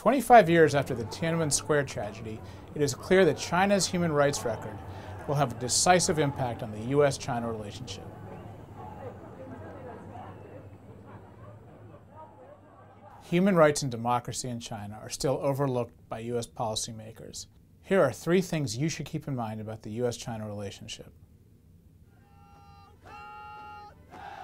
25 years after the Tiananmen Square tragedy, it is clear that China's human rights record will have a decisive impact on the U.S.-China relationship. Human rights and democracy in China are still overlooked by U.S. policymakers. Here are 3 things you should keep in mind about the U.S.-China relationship.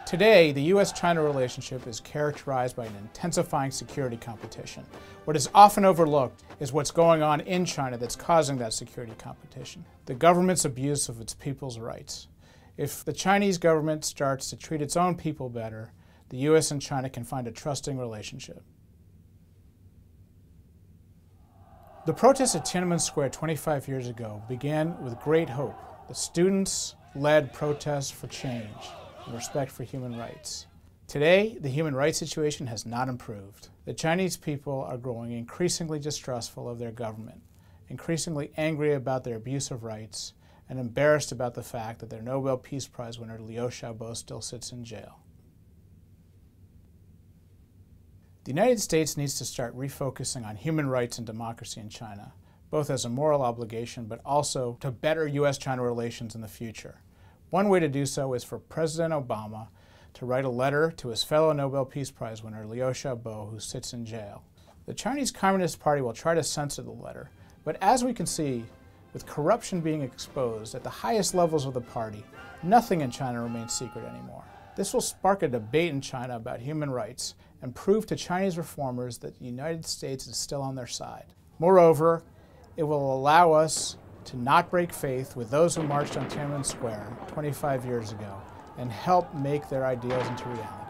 Today, the U.S.-China relationship is characterized by an intensifying security competition. What is often overlooked is what's going on in China that's causing that security competition. The government's abuse of its people's rights. If the Chinese government starts to treat its own people better, the U.S. and China can find a trusting relationship. The protests at Tiananmen Square 25 years ago began with great hope. The students led protests for change and respect for human rights. Today, the human rights situation has not improved. The Chinese people are growing increasingly distrustful of their government, increasingly angry about their abuse of rights, and embarrassed about the fact that their Nobel Peace Prize winner Liu Xiaobo still sits in jail. The United States needs to start refocusing on human rights and democracy in China, both as a moral obligation but also to better U.S.-China relations in the future. One way to do so is for President Obama to write a letter to his fellow Nobel Peace Prize winner Liu Xiaobo, who sits in jail. The Chinese Communist Party will try to censor the letter, but as we can see, with corruption being exposed at the highest levels of the party, nothing in China remains secret anymore. This will spark a debate in China about human rights and prove to Chinese reformers that the United States is still on their side. Moreover, it will allow us to not break faith with those who marched on Tiananmen Square 25 years ago and help make their ideals into reality.